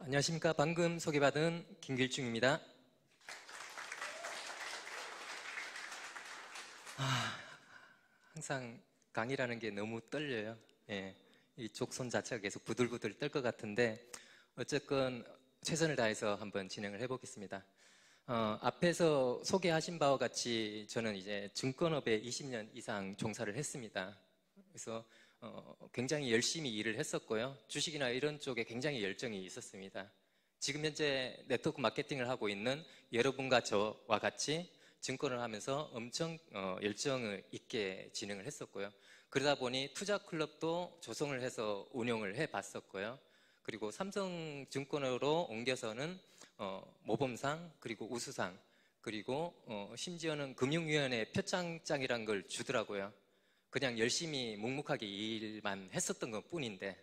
안녕하십니까. 방금 소개받은 김길중입니다. 항상 강의라는 게 너무 떨려요. 예, 이 족손 자체가 계속 부들부들 떨 것 같은데 어쨌건 최선을 다해서 한번 진행을 해보겠습니다. 앞에서 소개하신 바와 같이 저는 이제 증권업에 20년 이상 종사를 했습니다. 그래서 굉장히 열심히 일을 했었고요. 주식이나 이런 쪽에 굉장히 열정이 있었습니다. 지금 현재 네트워크 마케팅을 하고 있는 여러분과 저와 같이 증권을 하면서 엄청 열정을 있게 진행을 했었고요. 그러다 보니 투자클럽도 조성을 해서 운영을 해봤었고요. 그리고 삼성증권으로 옮겨서는 모범상, 그리고 우수상, 그리고 심지어는 금융위원회 표창장이란 걸 주더라고요. 그냥 열심히 묵묵하게 일만 했었던 것 뿐인데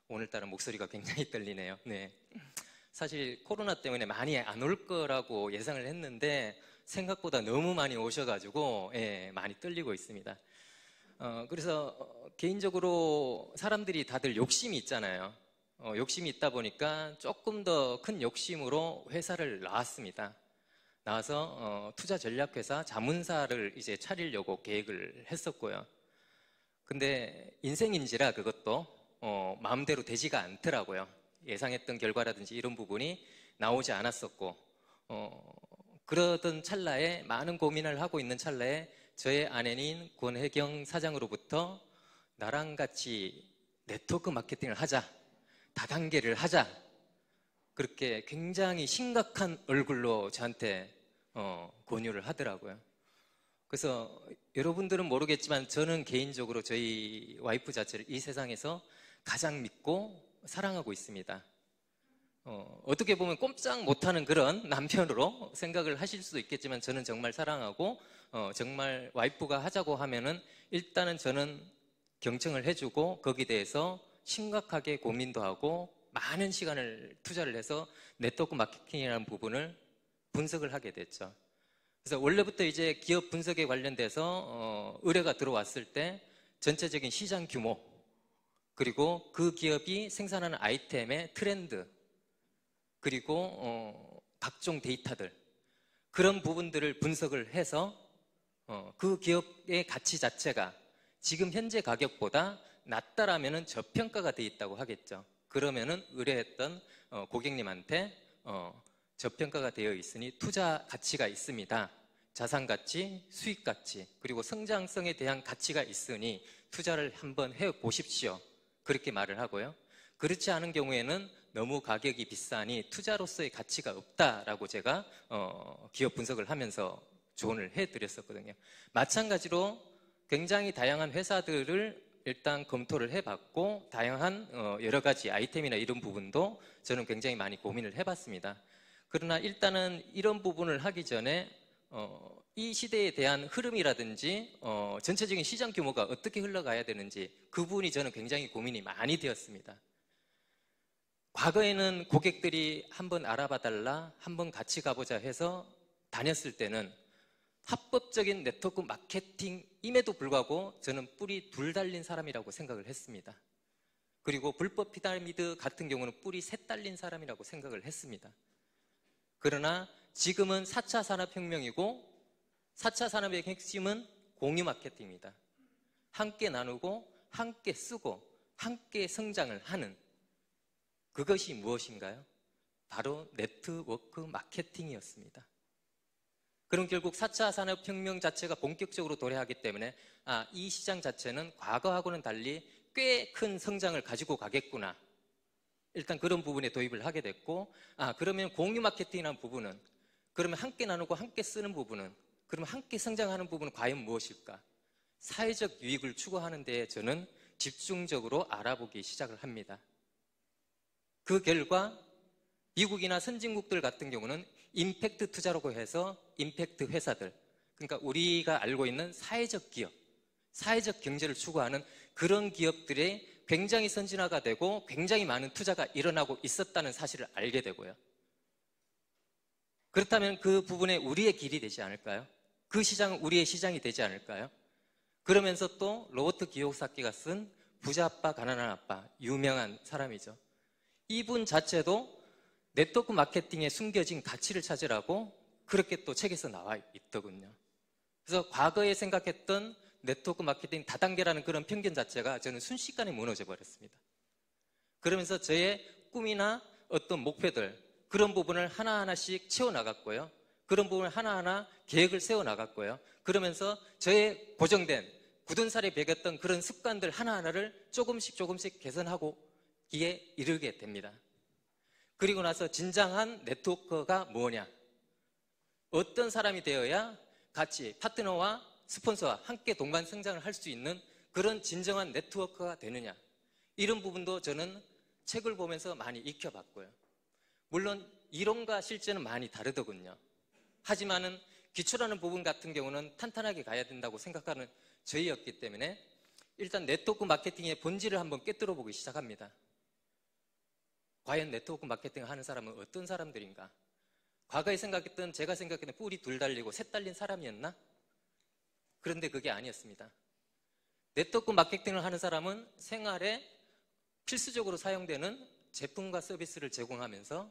오늘따라 목소리가 굉장히 떨리네요. 네. 사실 코로나 때문에 많이 안 올 거라고 예상을 했는데 생각보다 너무 많이 오셔가지고 많이 떨리고 있습니다. 그래서 개인적으로 사람들이 다들 욕심이 있잖아요. 욕심이 있다 보니까 조금 더 큰 욕심으로 회사를 나왔습니다. 나와서 투자 전략회사 자문사를 이제 차리려고 계획을 했었고요. 근데 인생인지라 그것도 마음대로 되지가 않더라고요. 예상했던 결과라든지 이런 부분이 나오지 않았었고, 그러던 찰나에, 많은 고민을 하고 있는 찰나에 저의 아내인 권혜경 사장으로부터 나랑 같이 네트워크 마케팅을 하자, 다단계를 하자, 그렇게 굉장히 심각한 얼굴로 저한테 권유를 하더라고요. 그래서 여러분들은 모르겠지만 저는 개인적으로 저희 와이프 자체를 이 세상에서 가장 믿고 사랑하고 있습니다. 어떻게 보면 꼼짝 못하는 그런 남편으로 생각을 하실 수도 있겠지만 저는 정말 사랑하고 정말 와이프가 하자고 하면은 일단은 저는 경청을 해주고 거기에 대해서 심각하게 고민도 하고 많은 시간을 투자를 해서 네트워크 마케팅이라는 부분을 분석을 하게 됐죠. 그래서 원래부터 이제 기업 분석에 관련돼서 의뢰가 들어왔을 때 전체적인 시장 규모, 그리고 그 기업이 생산하는 아이템의 트렌드, 그리고 각종 데이터들, 그런 부분들을 분석을 해서 그 기업의 가치 자체가 지금 현재 가격보다 낮다라면은 저평가가 돼 있다고 하겠죠. 그러면은 의뢰했던 고객님한테 저평가가 되어 있으니 투자 가치가 있습니다. 자산 가치, 수익 가치, 그리고 성장성에 대한 가치가 있으니 투자를 한번 해 보십시오. 그렇게 말을 하고요. 그렇지 않은 경우에는 너무 가격이 비싸니 투자로서의 가치가 없다라고 제가 기업 분석을 하면서 조언을 해드렸었거든요. 마찬가지로 굉장히 다양한 회사들을 일단 검토를 해봤고 다양한 여러 가지 아이템이나 이런 부분도 저는 굉장히 많이 고민을 해봤습니다. 그러나 일단은 이런 부분을 하기 전에 이 시대에 대한 흐름이라든지 전체적인 시장 규모가 어떻게 흘러가야 되는지 그 부분이 저는 굉장히 고민이 많이 되었습니다. 과거에는 고객들이 한번 알아봐 달라, 한번 같이 가보자 해서 다녔을 때는 합법적인 네트워크 마케팅임에도 불구하고 저는 뿔이 둘 달린 사람이라고 생각을 했습니다. 그리고 불법 피라미드 같은 경우는 뿔이 셋 달린 사람이라고 생각을 했습니다. 그러나 지금은 4차 산업혁명이고 4차 산업의 핵심은 공유 마케팅입니다. 함께 나누고 함께 쓰고 함께 성장을 하는 그것이 무엇인가요? 바로 네트워크 마케팅이었습니다. 그럼 결국 4차 산업혁명 자체가 본격적으로 도래하기 때문에 이 시장 자체는 과거하고는 달리 꽤 큰 성장을 가지고 가겠구나. 일단 그런 부분에 도입을 하게 됐고 그러면 공유 마케팅이라는 부분은, 그러면 함께 나누고 함께 쓰는 부분은, 그러면 함께 성장하는 부분은 과연 무엇일까? 사회적 유익을 추구하는 데에 저는 집중적으로 알아보기 시작을 합니다. 그 결과 미국이나 선진국들 같은 경우는 임팩트 투자라고 해서 임팩트 회사들, 그러니까 우리가 알고 있는 사회적 기업, 사회적 경제를 추구하는 그런 기업들이 굉장히 선진화가 되고 굉장히 많은 투자가 일어나고 있었다는 사실을 알게 되고요. 그렇다면 그 부분에 우리의 길이 되지 않을까요? 그 시장은 우리의 시장이 되지 않을까요? 그러면서 또 로버트 기요사키가 쓴 부자 아빠 가난한 아빠, 유명한 사람이죠. 이분 자체도 네트워크 마케팅에 숨겨진 가치를 찾으라고 그렇게 또 책에서 나와 있더군요. 그래서 과거에 생각했던 네트워크 마케팅 다단계라는 그런 편견 자체가 저는 순식간에 무너져 버렸습니다. 그러면서 저의 꿈이나 어떤 목표들, 그런 부분을 하나하나씩 채워나갔고요. 그런 부분을 하나하나 계획을 세워나갔고요. 그러면서 저의 고정된 굳은 살에 배겼던 그런 습관들 하나하나를 조금씩 개선하고 기에 이르게 됩니다. 그리고 나서 진정한 네트워크가 뭐냐? 어떤 사람이 되어야 같이 파트너와 스폰서와 함께 동반 성장을 할 수 있는 그런 진정한 네트워크가 되느냐? 이런 부분도 저는 책을 보면서 많이 익혀봤고요. 물론 이론과 실제는 많이 다르더군요. 하지만은 기초라는 부분 같은 경우는 탄탄하게 가야 된다고 생각하는 저희였기 때문에 일단 네트워크 마케팅의 본질을 한번 꿰뚫어 보기 시작합니다. 과연 네트워크 마케팅을 하는 사람은 어떤 사람들인가? 과거에 생각했던, 제가 생각했던 뿔이 둘 달리고 셋 달린 사람이었나? 그런데 그게 아니었습니다. 네트워크 마케팅을 하는 사람은 생활에 필수적으로 사용되는 제품과 서비스를 제공하면서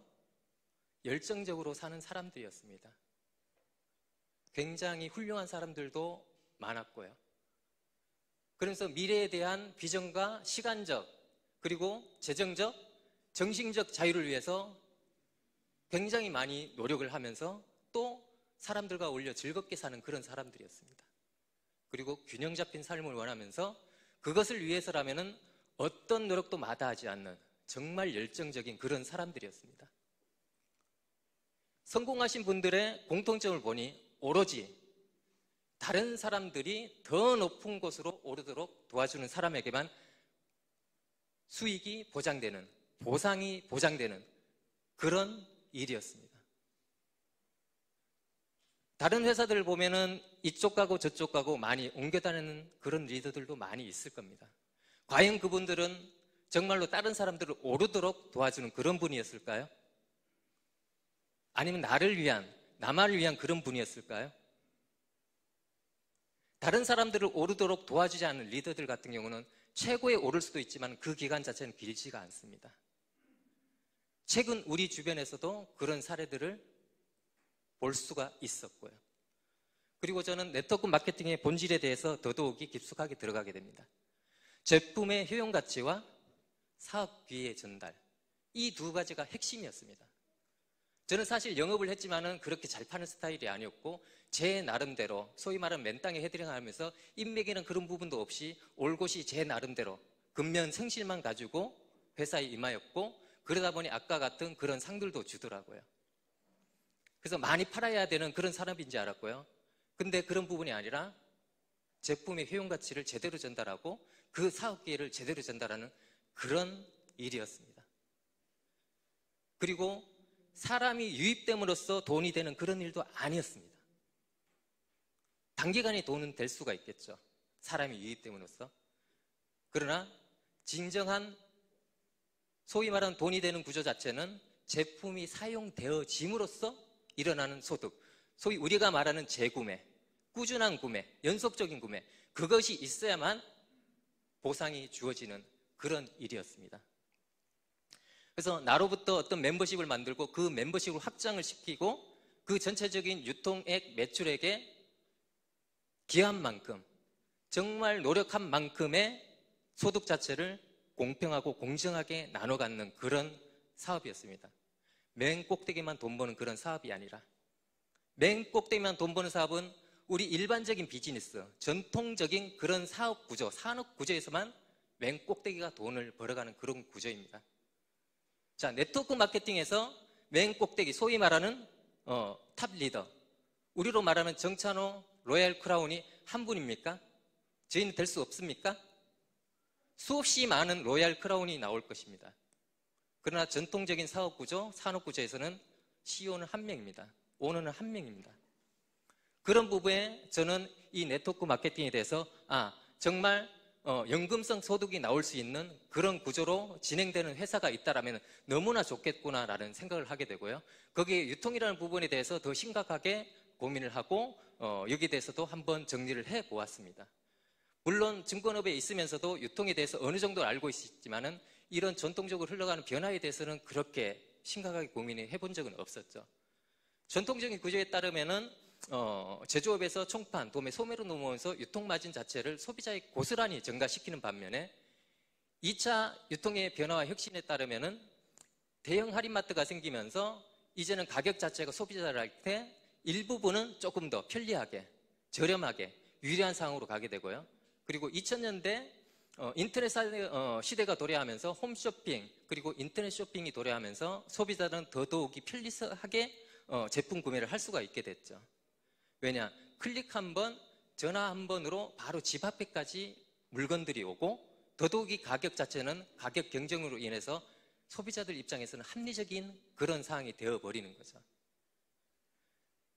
열정적으로 사는 사람들이었습니다. 굉장히 훌륭한 사람들도 많았고요. 그래서 미래에 대한 비전과 시간적, 그리고 재정적, 정신적 자유를 위해서 굉장히 많이 노력을 하면서 또 사람들과 어울려 즐겁게 사는 그런 사람들이었습니다. 그리고 균형 잡힌 삶을 원하면서 그것을 위해서라면은 어떤 노력도 마다하지 않는 정말 열정적인 그런 사람들이었습니다. 성공하신 분들의 공통점을 보니 오로지 다른 사람들이 더 높은 곳으로 오르도록 도와주는 사람에게만 수익이 보장되는, 보상이 보장되는 그런 일이었습니다. 다른 회사들을 보면은 이쪽 가고 저쪽 가고 많이 옮겨 다니는 그런 리더들도 많이 있을 겁니다. 과연 그분들은 정말로 다른 사람들을 오르도록 도와주는 그런 분이었을까요? 아니면 나를 위한, 나만을 위한 그런 분이었을까요? 다른 사람들을 오르도록 도와주지 않는 리더들 같은 경우는 최고에 오를 수도 있지만 그 기간 자체는 길지가 않습니다. 최근 우리 주변에서도 그런 사례들을 볼 수가 있었고요. 그리고 저는 네트워크 마케팅의 본질에 대해서 더더욱이 깊숙하게 들어가게 됩니다. 제품의 효용 가치와 사업 기회의 전달, 이 두 가지가 핵심이었습니다. 저는 사실 영업을 했지만은 그렇게 잘 파는 스타일이 아니었고 제 나름대로 소위 말하는 맨땅에 헤드링을 하면서 인맥이나 그런 부분도 없이 올곧이 제 나름대로 근면 성실만 가지고 회사에 임하였고 그러다 보니 아까 같은 그런 상들도 주더라고요. 그래서 많이 팔아야 되는 그런 사람인지 알았고요. 근데 그런 부분이 아니라 제품의 효용 가치를 제대로 전달하고 그 사업 기회를 제대로 전달하는 그런 일이었습니다. 그리고 사람이 유입됨으로써 돈이 되는 그런 일도 아니었습니다. 단기간에 돈은 될 수가 있겠죠. 사람이 유입됨으로써. 그러나 진정한 소위 말하는 돈이 되는 구조 자체는 제품이 사용되어짐으로써 일어나는 소득, 소위 우리가 말하는 재구매, 꾸준한 구매, 연속적인 구매, 그것이 있어야만 보상이 주어지는 그런 일이었습니다. 그래서 나로부터 어떤 멤버십을 만들고 그 멤버십을 확장을 시키고 그 전체적인 유통액 매출액에 기여한 만큼, 정말 노력한 만큼의 소득 자체를 공평하고 공정하게 나눠 갖는 그런 사업이었습니다. 맨 꼭대기만 돈 버는 그런 사업이 아니라, 맨 꼭대기만 돈 버는 사업은 우리 일반적인 비즈니스, 전통적인 그런 사업 구조, 산업 구조에서만 맨 꼭대기가 돈을 벌어가는 그런 구조입니다. 자, 네트워크 마케팅에서 맨 꼭대기, 소위 말하는 탑 리더, 우리로 말하면 정찬호, 로얄 크라운이 한 분입니까? 저희는 될 수 없습니까? 수없이 많은 로얄 크라운이 나올 것입니다. 그러나 전통적인 사업 구조, 산업 구조에서는 CEO는 한 명입니다. 오너는 한 명입니다. 그런 부분에 저는 이 네트워크 마케팅에 대해서 정말 연금성 소득이 나올 수 있는 그런 구조로 진행되는 회사가 있다라면 너무나 좋겠구나라는 생각을 하게 되고요. 거기에 유통이라는 부분에 대해서 더 심각하게 고민을 하고 여기에 대해서도 한번 정리를 해보았습니다. 물론 증권업에 있으면서도 유통에 대해서 어느 정도 알고 있지만은 이런 전통적으로 흘러가는 변화에 대해서는 그렇게 심각하게 고민해 본 적은 없었죠. 전통적인 구조에 따르면은 제조업에서 총판, 도매, 소매로 넘어오면서 유통마진 자체를 소비자에 고스란히 증가시키는 반면에 2차 유통의 변화와 혁신에 따르면은 대형 할인마트가 생기면서 이제는 가격 자체가 소비자들한테 일부분은 조금 더 편리하게, 저렴하게, 유리한 상황으로 가게 되고요. 그리고 2000년대 인터넷 시대가 도래하면서 홈쇼핑 그리고 인터넷 쇼핑이 도래하면서 소비자들은 더더욱이 편리하게 제품 구매를 할 수가 있게 됐죠. 왜냐? 클릭 한 번, 전화 한 번으로 바로 집 앞에까지 물건들이 오고 더더욱이 가격 자체는 가격 경쟁으로 인해서 소비자들 입장에서는 합리적인 그런 상황이 되어버리는 거죠.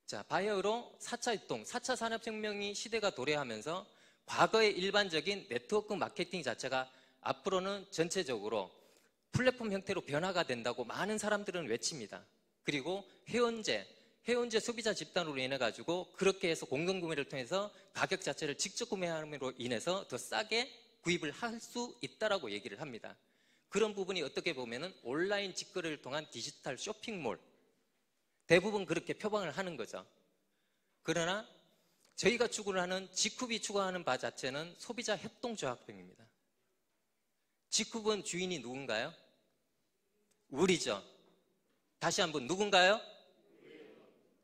자, 바이어로 4차 유통, 4차 산업혁명이 시대가 도래하면서 과거의 일반적인 네트워크 마케팅 자체가 앞으로는 전체적으로 플랫폼 형태로 변화가 된다고 많은 사람들은 외칩니다. 그리고 회원제 소비자 집단으로 인해 가지고 그렇게 해서 공동구매를 통해서 가격 자체를 직접 구매함으로 인해서 더 싸게 구입을 할 수 있다라고 얘기를 합니다. 그런 부분이 어떻게 보면은 온라인 직거래를 통한 디지털 쇼핑몰 대부분 그렇게 표방을 하는 거죠. 그러나 저희가 추구하는 지쿱이 추구하는 바 자체는 소비자 협동조합형입니다. 지쿱은 주인이 누군가요? 우리죠. 다시 한번 누군가요?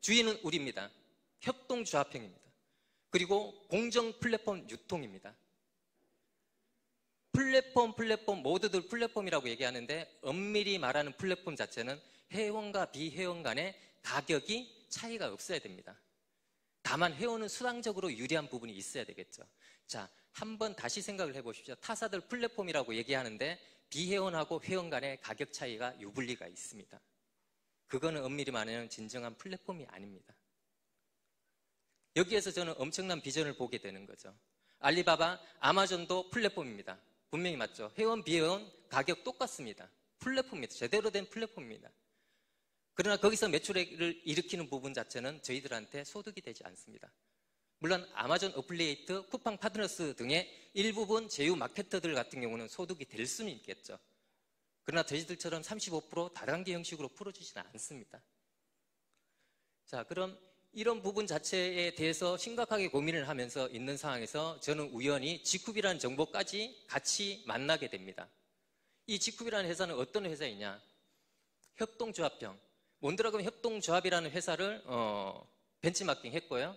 주인은 우리입니다. 협동조합형입니다. 그리고 공정 플랫폼 유통입니다. 플랫폼 모두들 플랫폼이라고 얘기하는데 엄밀히 말하는 플랫폼 자체는 회원과 비회원 간의 가격이 차이가 없어야 됩니다. 다만 회원은 수당적으로 유리한 부분이 있어야 되겠죠. 자, 한번 다시 생각을 해보십시오. 타사들 플랫폼이라고 얘기하는데 비회원하고 회원 간의 가격 차이가 유불리가 있습니다. 그거는 엄밀히 말하면 진정한 플랫폼이 아닙니다. 여기에서 저는 엄청난 비전을 보게 되는 거죠. 알리바바, 아마존도 플랫폼입니다. 분명히 맞죠. 회원, 비회원 가격 똑같습니다. 플랫폼입니다. 제대로 된 플랫폼입니다. 그러나 거기서 매출액을 일으키는 부분 자체는 저희들한테 소득이 되지 않습니다. 물론 아마존 어플리에이트, 쿠팡 파트너스 등의 일부분 제휴 마케터들 같은 경우는 소득이 될 수는 있겠죠. 그러나 저희들처럼 35% 다단계 형식으로 풀어주지는 않습니다. 자, 그럼 이런 부분 자체에 대해서 심각하게 고민을 하면서 있는 상황에서 저는 우연히 지쿱이라는 정보까지 같이 만나게 됩니다. 이 지쿱이라는 회사는 어떤 회사이냐? 협동조합형, 몬드라곤 협동조합이라는 회사를 벤치마킹 했고요.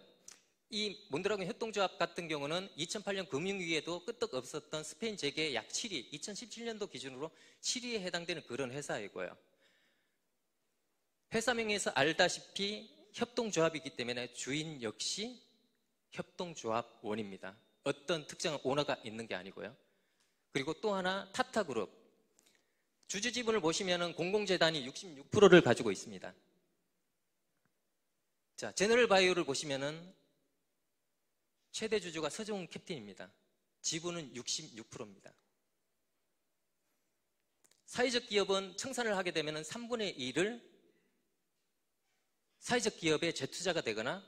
이 몬드라곤 협동조합 같은 경우는 2008년 금융위기에도 끄떡 없었던 스페인 재계 약 7위, 2017년도 기준으로 7위에 해당되는 그런 회사이고요. 회사명에서 알다시피 협동조합이기 때문에 주인 역시 협동조합원입니다. 어떤 특정한 오너가 있는 게 아니고요. 그리고 또 하나 타타그룹. 주주지분을 보시면 공공재단이 66%를 가지고 있습니다. 자, 제너럴바이오를 보시면은 최대 주주가 서정훈 캡틴입니다. 지분은 66%입니다. 사회적 기업은 청산을 하게 되면 3분의 1을 사회적 기업에 재투자가 되거나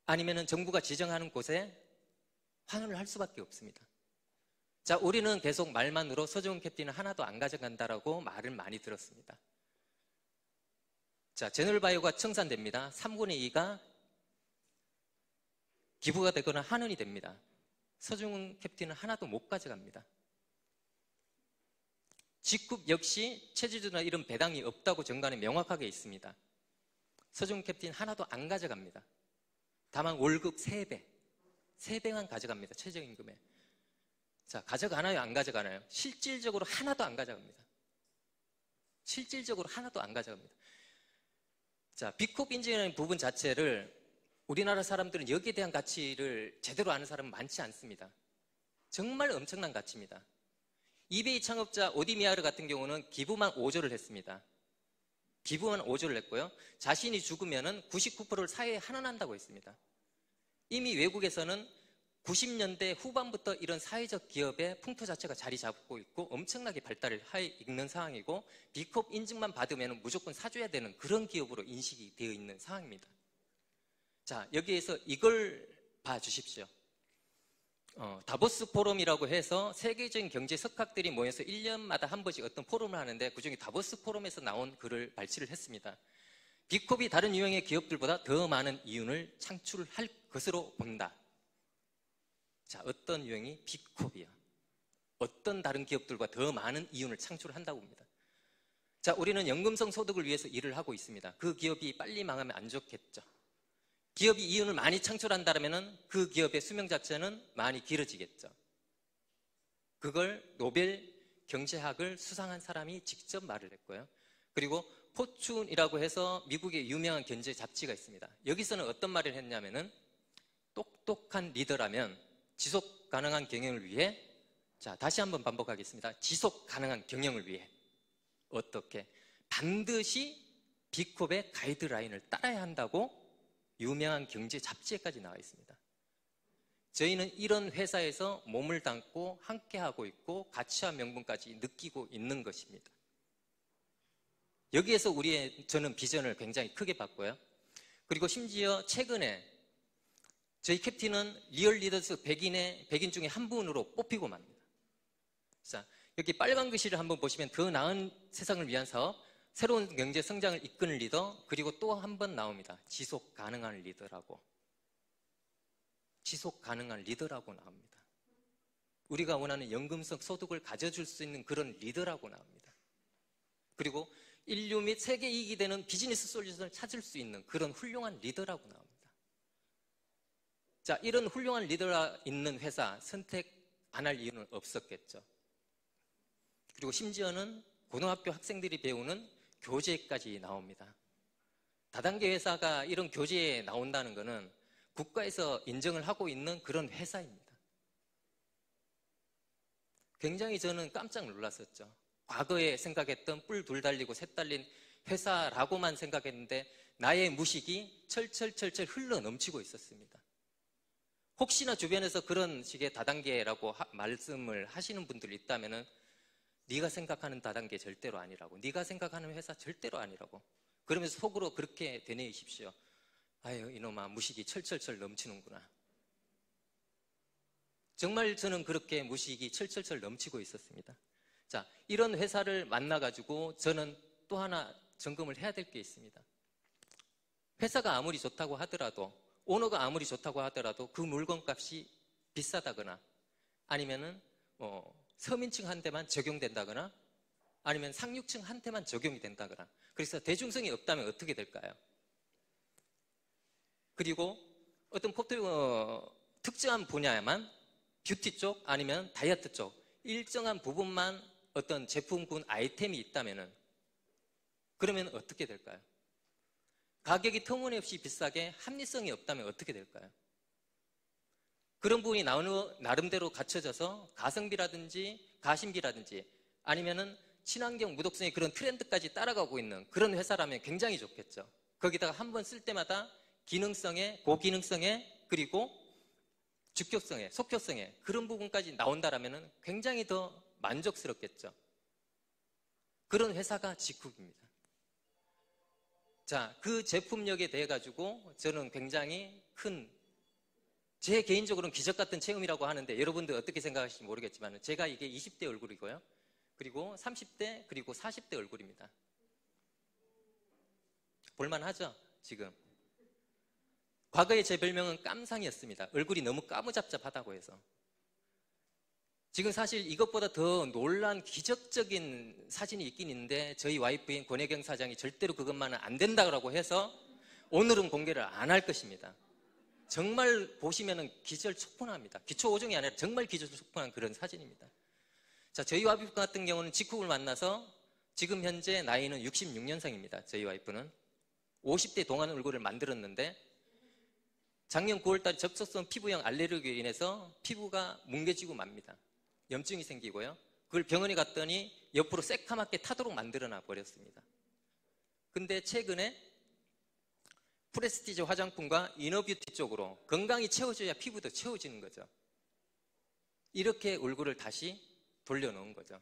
아니면 정부가 지정하는 곳에 환원을 할 수밖에 없습니다. 자, 우리는 계속 말만으로 서정훈 캡틴은 하나도 안 가져간다라고 말을 많이 들었습니다. 자, 제너럴바이오가 청산됩니다. 3분의 2가 기부가 되거나 환원이 됩니다. 서정훈 캡틴은 하나도 못 가져갑니다. 지쿱 역시 체주주나 이런 배당이 없다고 정관에 명확하게 있습니다. 서정훈 캡틴 하나도 안 가져갑니다. 다만 월급 3배만 가져갑니다. 최저임금에. 자, 가져가나요? 안 가져가나요? 실질적으로 하나도 안 가져갑니다. 실질적으로 하나도 안 가져갑니다. 자, 비콥 인증이라는 부분 자체를 우리나라 사람들은 여기에 대한 가치를 제대로 아는 사람은 많지 않습니다. 정말 엄청난 가치입니다. 이베이 창업자 오디미아르 같은 경우는 기부만 5조를 했습니다. 기부만 5조를 했고요. 자신이 죽으면은 99%를 사회에 환원한다고 했습니다. 이미 외국에서는 90년대 후반부터 이런 사회적 기업의 풍토 자체가 자리 잡고 있고 엄청나게 발달을 해 있는 상황이고 비콥 인증만 받으면 무조건 사줘야 되는 그런 기업으로 인식이 되어 있는 상황입니다. 자, 여기에서 이걸 봐주십시오. 다보스 포럼이라고 해서 세계적인 경제 석학들이 모여서 1년마다 한 번씩 어떤 포럼을 하는데 그중에 다보스 포럼에서 나온 글을 발췌를 했습니다. 비콥이 다른 유형의 기업들보다 더 많은 이윤을 창출할 것으로 본다. 자, 어떤 유형이 비콥이야. 어떤 다른 기업들과 더 많은 이윤을 창출한다고 봅니다. 자, 우리는 연금성 소득을 위해서 일을 하고 있습니다. 그 기업이 빨리 망하면 안 좋겠죠. 기업이 이윤을 많이 창출한다면 그 기업의 수명 자체는 많이 길어지겠죠. 그걸 노벨 경제학을 수상한 사람이 직접 말을 했고요. 그리고 포춘이라고 해서 미국의 유명한 경제 잡지가 있습니다. 여기서는 어떤 말을 했냐면은 똑똑한 리더라면 지속 가능한 경영을 위해, 자, 다시 한번 반복하겠습니다. 지속 가능한 경영을 위해 어떻게? 반드시 비콥의 가이드라인을 따라야 한다고 유명한 경제 잡지에까지 나와 있습니다. 저희는 이런 회사에서 몸을 담고 함께하고 있고 가치와 명분까지 느끼고 있는 것입니다. 여기에서 저는 비전을 굉장히 크게 봤고요. 그리고 심지어 최근에 저희 캡틴은 리얼 리더스 100인 중에 한 분으로 뽑히고 맙니다. 자, 여기 빨간 글씨를 한번 보시면 더 나은 세상을 위한 사업, 새로운 경제 성장을 이끄는 리더, 그리고 또 한 번 나옵니다. 지속 가능한 리더라고. 지속 가능한 리더라고 나옵니다. 우리가 원하는 연금성 소득을 가져줄 수 있는 그런 리더라고 나옵니다. 그리고 인류 및 세계 이익이 되는 비즈니스 솔루션을 찾을 수 있는 그런 훌륭한 리더라고 나옵니다. 자, 이런 훌륭한 리더가 있는 회사 선택 안 할 이유는 없었겠죠. 그리고 심지어는 고등학교 학생들이 배우는 교재까지 나옵니다. 다단계 회사가 이런 교재에 나온다는 것은 국가에서 인정을 하고 있는 그런 회사입니다. 굉장히 저는 깜짝 놀랐었죠. 과거에 생각했던 뿔 둘 달리고 셋 달린 회사라고만 생각했는데 나의 무식이 철철철철 흘러 넘치고 있었습니다. 혹시나 주변에서 그런 식의 다단계라고 말씀을 하시는 분들이 있다면은 네가 생각하는 다단계 절대로 아니라고, 네가 생각하는 회사 절대로 아니라고, 그러면서 속으로 그렇게 되뇌이십시오. 아유, 이놈아, 무식이 철철철 넘치는구나. 정말 저는 그렇게 무식이 철철철 넘치고 있었습니다. 자, 이런 회사를 만나가지고 저는 또 하나 점검을 해야 될 게 있습니다. 회사가 아무리 좋다고 하더라도, 오너가 아무리 좋다고 하더라도 그 물건값이 비싸다거나 아니면은 서민층한테만 적용된다거나 아니면 상류층한테만 적용이 된다거나, 그래서 대중성이 없다면 어떻게 될까요? 그리고 어떤 특정한 분야에만, 뷰티 쪽 아니면 다이어트 쪽 일정한 부분만 어떤 제품군 아이템이 있다면은 그러면 어떻게 될까요? 가격이 터무니없이 비싸게 합리성이 없다면 어떻게 될까요? 그런 부분이 나름대로 갖춰져서 가성비라든지 가심비라든지 아니면은 친환경 무독성의 그런 트렌드까지 따라가고 있는 그런 회사라면 굉장히 좋겠죠. 거기다가 한 번 쓸 때마다 기능성에, 고기능성에, 그리고 주격성에, 속효성에 그런 부분까지 나온다라면 굉장히 더 만족스럽겠죠. 그런 회사가 지쿱입니다. 자, 그 제품력에 대해 가지고 저는 굉장히 제 개인적으로는 기적 같은 체험이라고 하는데 여러분들 어떻게 생각하실지 모르겠지만 제가 이게 20대 얼굴이고요. 그리고 30대 그리고 40대 얼굴입니다. 볼만하죠? 지금. 과거에 제 별명은 깜상이었습니다. 얼굴이 너무 까무잡잡하다고 해서. 지금 사실 이것보다 더 놀란 기적적인 사진이 있긴 있는데 저희 와이프인 권혜경 사장이 절대로 그것만은 안 된다고 해서 오늘은 공개를 안 할 것입니다. 정말 보시면은 기절촉분합니다. 기초오종이 아니라 정말 기절촉분한 그런 사진입니다. 자, 저희 와이프 같은 경우는 직후를 만나서 지금 현재 나이는 66년생입니다. 저희 와이프는 50대 동안 얼굴을 만들었는데 작년 9월달에 접촉성 피부형 알레르기로 인해서 피부가 뭉개지고 맙니다. 염증이 생기고요. 그걸 병원에 갔더니 옆으로 새카맣게 타도록 만들어놔 버렸습니다. 근데 최근에 프레스티지 화장품과 이너뷰티 쪽으로 건강이 채워져야 피부도 채워지는 거죠. 이렇게 얼굴을 다시 돌려놓은 거죠.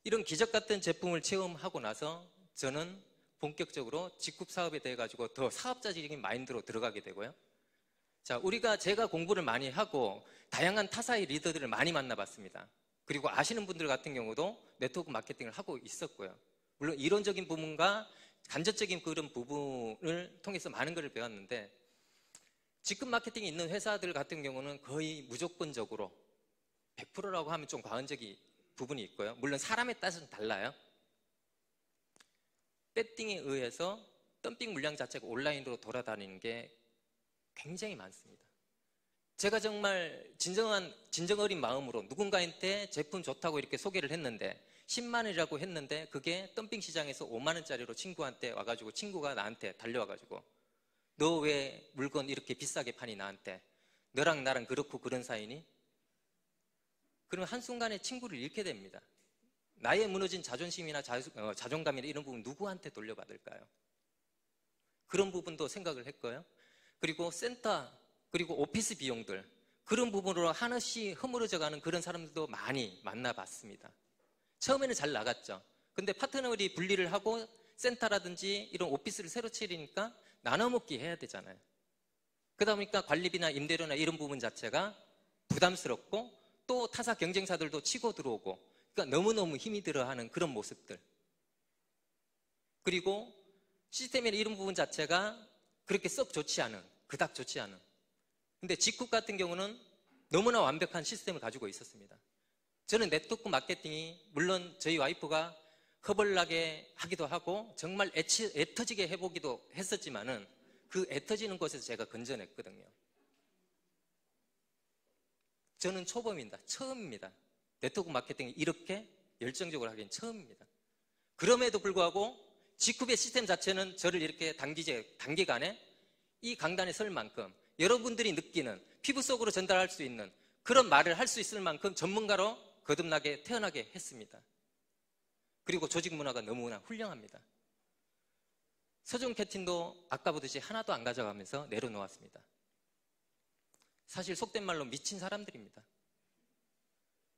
이런 기적 같은 제품을 체험하고 나서 저는 본격적으로 직급 사업에 대해 가지고 더 사업자적인 마인드로 들어가게 되고요. 자, 제가 공부를 많이 하고 다양한 타사의 리더들을 많이 만나봤습니다. 그리고 아시는 분들 같은 경우도 네트워크 마케팅을 하고 있었고요. 물론 이론적인 부분과 간접적인 그런 부분을 통해서 많은 것을 배웠는데, 직급 마케팅이 있는 회사들 같은 경우는 거의 무조건적으로 100%라고 하면 좀 과언적인 부분이 있고요. 물론 사람에 따라서는 달라요. 배팅에 의해서 덤핑 물량 자체가 온라인으로 돌아다니는 게 굉장히 많습니다. 제가 정말 진정 어린 마음으로 누군가한테 제품 좋다고 이렇게 소개를 했는데 10만 원이라고 했는데 그게 덤핑 시장에서 5만 원짜리로 친구한테 와가지고 친구가 나한테 달려와가지고 너 왜 물건 이렇게 비싸게 파니 나한테? 너랑 나랑 그렇고 그런 사이니? 그러면 한순간에 친구를 잃게 됩니다. 나의 무너진 자존심이나 자존감이나 이런 부분 누구한테 돌려받을까요? 그런 부분도 생각을 했고요. 그리고 센터, 그리고 오피스 비용들, 그런 부분으로 하나씩 허물어져가는 그런 사람들도 많이 만나봤습니다. 처음에는 잘 나갔죠. 근데 파트너들이 분리를 하고 센터라든지 이런 오피스를 새로 차리니까 나눠먹기 해야 되잖아요. 그러다 보니까 관리비나 임대료나 이런 부분 자체가 부담스럽고 또 타사 경쟁사들도 치고 들어오고, 그러니까 너무너무 힘이 들어하는 그런 모습들. 그리고 시스템이나 이런 부분 자체가 그렇게 썩 좋지 않은, 그닥 좋지 않은. 근데 직국 같은 경우는 너무나 완벽한 시스템을 가지고 있었습니다. 저는 네트워크 마케팅이 물론 저희 와이프가 허벌나게 하기도 하고 정말 애터지게 해보기도 했었지만은 그 애터지는 곳에서 제가 건져냈거든요. 저는 초범입니다. 처음입니다. 네트워크 마케팅이 이렇게 열정적으로 하기엔 처음입니다. 그럼에도 불구하고 직급의 시스템 자체는 저를 이렇게 단기간에 이 강단에 설 만큼 여러분들이 느끼는 피부 속으로 전달할 수 있는 그런 말을 할 수 있을 만큼 전문가로 거듭나게 태어나게 했습니다. 그리고 조직 문화가 너무나 훌륭합니다. 서준 캐틴도 아까 보듯이 하나도 안 가져가면서 내려놓았습니다. 사실 속된 말로 미친 사람들입니다.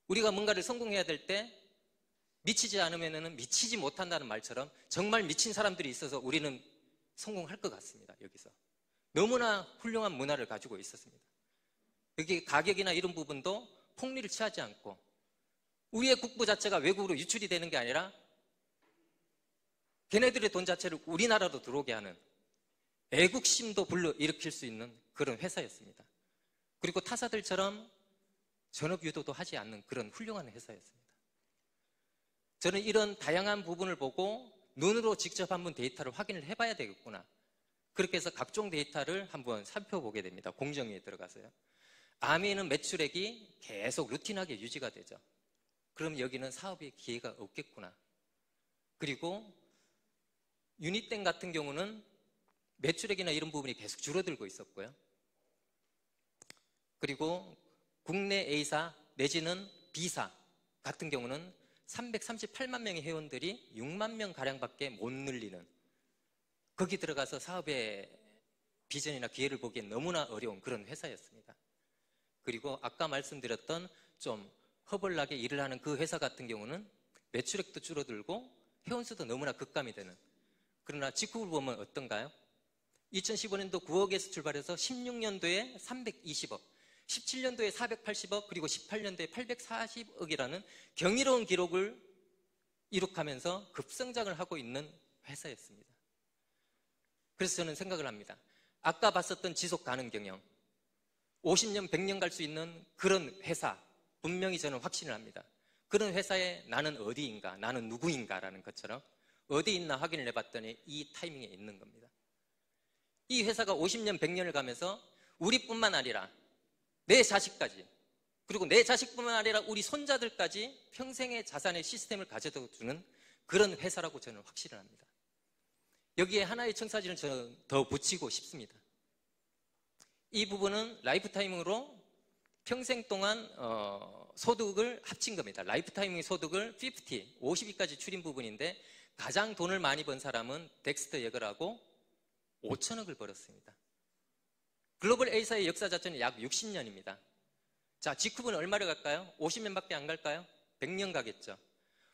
우리가 뭔가를 성공해야 될 때 미치지 않으면 미치지 못한다는 말처럼 정말 미친 사람들이 있어서 우리는 성공할 것 같습니다. 여기서 너무나 훌륭한 문화를 가지고 있었습니다. 여기 가격이나 이런 부분도 폭리를 취하지 않고 우리의 국부 자체가 외국으로 유출이 되는 게 아니라 걔네들의 돈 자체를 우리나라로 들어오게 하는 애국심도 불러일으킬 수 있는 그런 회사였습니다. 그리고 타사들처럼 전업 유도도 하지 않는 그런 훌륭한 회사였습니다. 저는 이런 다양한 부분을 보고 눈으로 직접 한번 데이터를 확인을 해봐야 되겠구나. 그렇게 해서 각종 데이터를 한번 살펴보게 됩니다. 공정위에 들어가서요. 아미는 매출액이 계속 루틴하게 유지가 되죠. 그럼 여기는 사업의 기회가 없겠구나. 그리고 유니땡 같은 경우는 매출액이나 이런 부분이 계속 줄어들고 있었고요. 그리고 국내 A사 내지는 B사 같은 경우는 338만 명의 회원들이 6만 명 가량밖에 못 늘리는, 거기 들어가서 사업의 비전이나 기회를 보기엔 너무나 어려운 그런 회사였습니다. 그리고 아까 말씀드렸던 좀 허벌나게 일을 하는 그 회사 같은 경우는 매출액도 줄어들고 회원수도 너무나 급감이 되는, 그러나 직후를 보면 어떤가요? 2015년도 9억에서 출발해서 16년도에 320억, 17년도에 480억, 그리고 18년도에 840억이라는 경이로운 기록을 이룩하면서 급성장을 하고 있는 회사였습니다. 그래서 저는 생각을 합니다. 아까 봤었던 지속 가능 경영, 50년, 100년 갈 수 있는 그런 회사, 분명히 저는 확신을 합니다. 그런 회사에 나는 어디인가, 나는 누구인가라는 것처럼 어디 있나 확인을 해봤더니 이 타이밍에 있는 겁니다. 이 회사가 50년, 100년을 가면서 우리뿐만 아니라 내 자식까지, 그리고 내 자식뿐만 아니라 우리 손자들까지 평생의 자산의 시스템을 가져다 주는 그런 회사라고 저는 확신을 합니다. 여기에 하나의 청사진을 저는 더 붙이고 싶습니다. 이 부분은 라이프타임으로 평생 동안 소득을 합친 겁니다. 라이프타임의 소득을 50까지 줄인 부분인데 가장 돈을 많이 번 사람은 덱스터 예거라고 5천억을 벌었습니다. 글로벌 A사의 역사 자체는 약 60년입니다. 자, 직후는 얼마를 갈까요? 50년밖에 안 갈까요? 100년 가겠죠.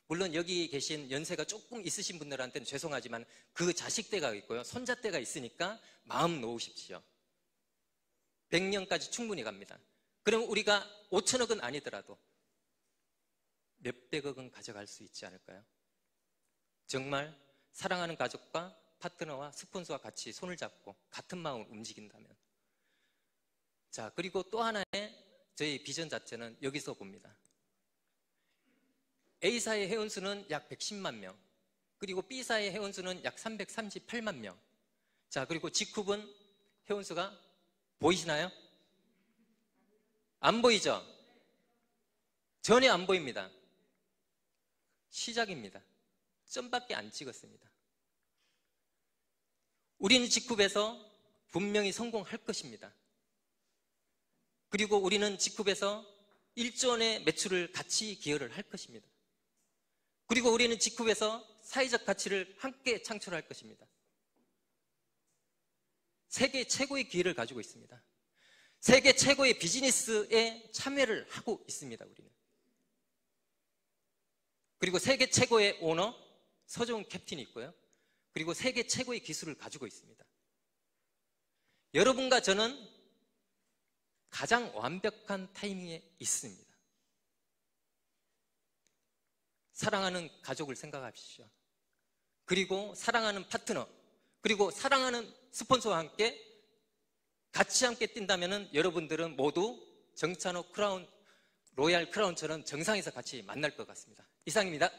물론 여기 계신 연세가 조금 있으신 분들한테는 죄송하지만 그 자식 때가 있고요, 손자 때가 있으니까 마음 놓으십시오. 100년까지 충분히 갑니다. 그럼 우리가 5천억은 아니더라도 몇백억은 가져갈 수 있지 않을까요? 정말 사랑하는 가족과 파트너와 스폰서와 같이 손을 잡고 같은 마음으로 움직인다면. 자, 그리고 또 하나의 저희 비전 자체는 여기서 봅니다. A사의 회원수는 약 110만 명, 그리고 B사의 회원수는 약 338만 명. 자, 그리고 G쿱은 회원수가 보이시나요? 안 보이죠? 전혀 안 보입니다. 시작입니다. 점밖에 안 찍었습니다. 우리는 G쿱에서 분명히 성공할 것입니다. 그리고 우리는 G쿱에서 1조 원의 매출을 같이 기여를 할 것입니다. 그리고 우리는 G쿱에서 사회적 가치를 함께 창출할 것입니다. 세계 최고의 기회를 가지고 있습니다. 세계 최고의 비즈니스에 참여를 하고 있습니다, 우리는. 그리고 세계 최고의 오너, 서정훈 캡틴이 있고요. 그리고 세계 최고의 기술을 가지고 있습니다. 여러분과 저는 가장 완벽한 타이밍에 있습니다. 사랑하는 가족을 생각하십시오. 그리고 사랑하는 파트너, 그리고 사랑하는 스폰서와 함께 같이 함께 뛴다면 여러분들은 모두 정찬호 크라운, 로얄 크라운처럼 정상에서 같이 만날 것 같습니다. 이상입니다.